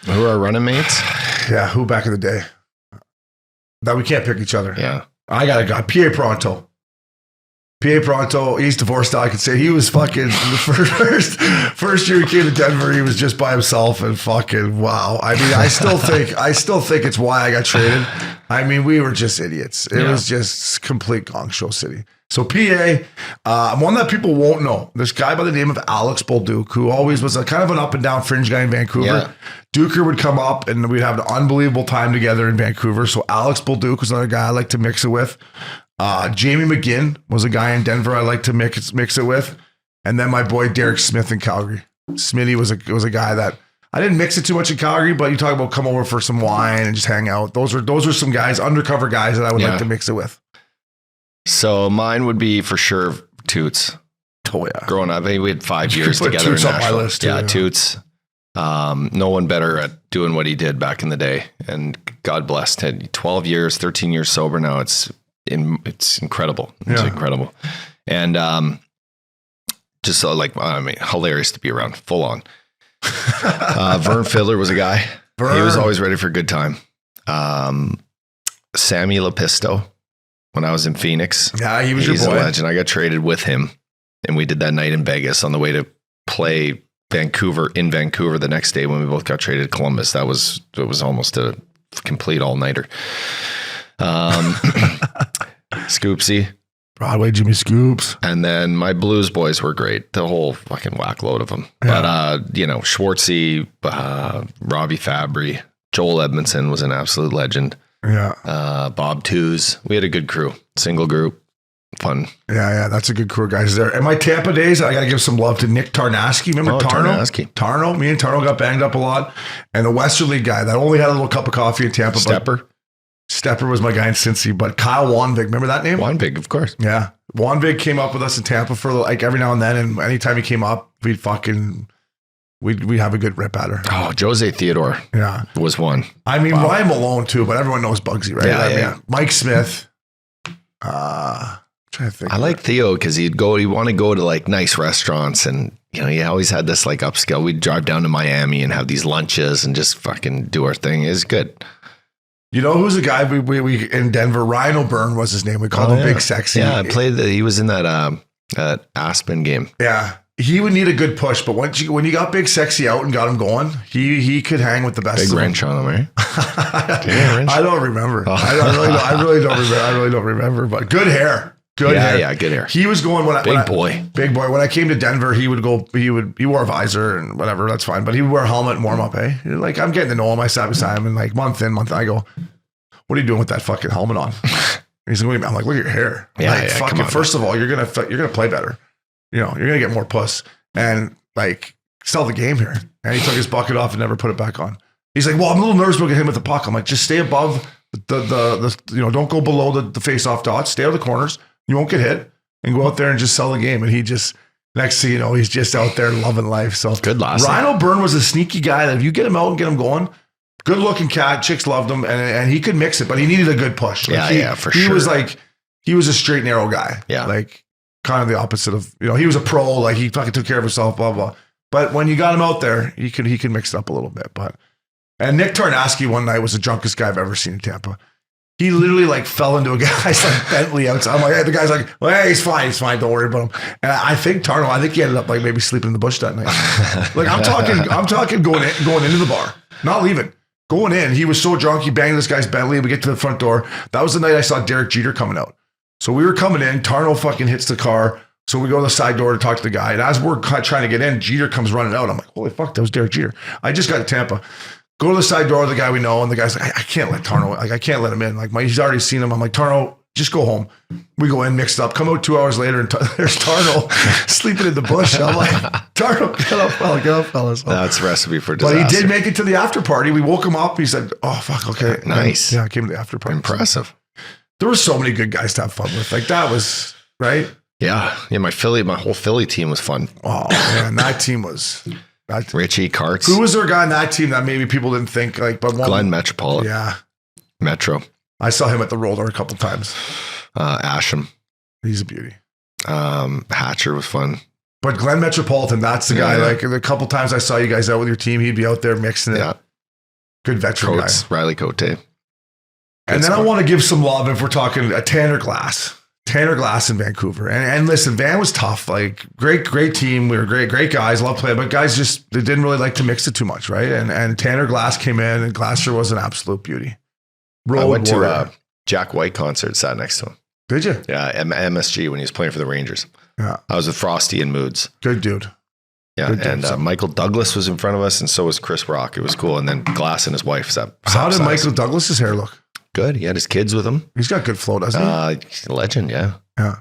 Who are running mates? Yeah, who back in the day? That we can't pick each other. Yeah. I got a guy, P.A. Pronto. P.A. Pronto, he's divorced now, I could say. He was fucking, the first year he came to Denver, he was just by himself and fucking, wow. I mean, I still think it's why I got traded. I mean, we were just idiots. It was just complete gong show city. So PA, one that people won't know, this guy by the name of Alex Bolduc, who always was a kind of an up and down fringe guy in Vancouver. Yeah. Duker would come up and we'd have an unbelievable time together in Vancouver. So Alex Bolduc was another guy I like to mix it with. Jamie McGinn was a guy in Denver I like to mix it with. And then my boy Derek Smith in Calgary. Smitty was a guy that I didn't mix it too much in Calgary, but you talk about come over for some wine and just hang out. Those are some guys, undercover guys that I would like to mix it with. So mine would be for sure Toots. Oh yeah. Growing up, we had 5 years together. Toots in on my list too, yeah, Toots. No one better at doing what he did back in the day. And God bless him. 12 years, 13 years sober now. It's incredible. It's incredible. And just so hilarious to be around, full on. Vern Fiddler was a guy. He was always ready for a good time. Sammy Lepisto, when I was in Phoenix. Yeah, he's your boy. A legend. I got traded with him, and we did that night in Vegas on the way to play Vancouver the next day when we both got traded to Columbus. It was almost a complete all-nighter. Scoopsy. Broadway Jimmy Scoops. And then my Blues boys were great. The whole fucking whack load of them. Yeah. But, Schwartzy, Robbie Fabry, Joel Edmondson was an absolute legend. Yeah. Bob Tews. We had a good crew. Single group. Fun. Yeah. That's a good crew of guys there. And my Tampa days, I got to give some love to Nick Tarnasky. Remember Tarno? Tarno. Me and Tarno got banged up a lot. And the Western League guy that only had a little cup of coffee in Tampa. Stepper was my guy in Cincy, but Kyle Wanvig, remember that name? Wanvig, of course. Yeah. Wanvig came up with us in Tampa for like every now and then. And anytime he came up, we'd have a good rip at her. Oh, Jose Theodore. Yeah. Was one. I mean, wow. Ryan Malone too, but everyone knows Bugsy, right? Yeah. Mike Smith. Trying to think. I like Theo because he'd want to go to like nice restaurants and, he always had this like upscale. We'd drive down to Miami and have these lunches and just fucking do our thing. It was good. You know who's a guy we in Denver? Ryan O'Byrne was his name. We called him Big Sexy. Yeah, he was in that Aspen game. Yeah. He would need a good push, but when you got Big Sexy out and got him going, he could hang with the best. Big wrench on him, right? I don't remember. Oh. I really don't remember, but good hair. Good hair. Yeah, good hair. He was going big boy. When I came to Denver, he wore a visor and whatever, that's fine. But he would wear a helmet and warm up, eh? Like I'm getting to know him. I sat beside him and like month in, I go, what are you doing with that fucking helmet on? He's like, I'm like, look at your hair. Yeah, like, fucking, first of all, you're gonna play better. You're gonna get more puss and like sell the game here. And he took his bucket off and never put it back on. He's like, well, I'm a little nervous about getting him with the puck. I'm like, just stay above the don't go below the face off dots. Stay out of the corners. You won't get hit and go out there and just sell the game. And he just, next thing you know, he's just out there loving life. So good last. Ryan O'Byrne was a sneaky guy that if you get him out and get him going, good looking cat, chicks loved him and he could mix it, but he needed a good push. Like for sure. He was a straight, narrow guy. Yeah. Like kind of the opposite of, he was a pro, like he fucking took care of himself, blah, blah. But when you got him out there, he could mix it up a little bit. And Nick Tarnasky one night was the drunkest guy I've ever seen in Tampa. He literally like fell into a guy's like Bentley outside. I'm like, hey, the guy's like, well, hey, he's fine. Don't worry about him. And I think he ended up like maybe sleeping in the bush that night. Like I'm talking going into the bar, not leaving, going in. He was so drunk, he banged this guy's Bentley. We get to the front door. That was the night I saw Derek Jeter coming out. So we were coming in. Tarno fucking hits the car. So we go to the side door to talk to the guy. And as we're trying to get in, Jeter comes running out. I'm like, holy fuck, that was Derek Jeter. I just got to Tampa. Go to the side door of the guy we know, and the guy's like, I can't let Tarno, like I can't let him in. Like he's already seen him. I'm like, Tarno, just go home. We go in, mixed up, come out 2 hours later, and there's Tarno sleeping in the bush. I'm like, Tarno, get up, fellas. That's a recipe for disaster. But he did make it to the after party. We woke him up. He said, oh, fuck, okay. Nice. I came to the after party. Impressive. There were so many good guys to have fun with. Like that was, right? Yeah. My whole Philly team was fun. Oh, man, that team was... Richie Karts. Who was their guy on that team that maybe people didn't think like? But Glenn Metropolitan. Yeah, Metro. I saw him at the roller a couple times. Asham. He's a beauty. Hatcher was fun. But Glenn Metropolitan, that's the guy. Like a couple times I saw you guys out with your team, he'd be out there mixing it. Yeah. Good veteran Coates, guy. Riley Cote. And then I want to give some love if we're talking a Tanner Glass. Tanner Glass in Vancouver. And listen, Van was tough. Like, great team. We were great guys. Love play. But guys just, they didn't really like to mix it too much, right? And Tanner Glass came in, and Glasser was an absolute beauty. I went to a Jack White concert, sat next to him. Did you? Yeah, MSG when he was playing for the Rangers. Yeah. I was with Frosty and Moods. Good dude. Yeah, Good and dude. Michael Douglas was in front of us, and so was Chris Rock. It was cool. And then Glass and his wife sat. How did Michael Douglas's hair look? Good. He had his kids with him. He's got good flow, doesn't he? He's a legend, yeah. Yeah.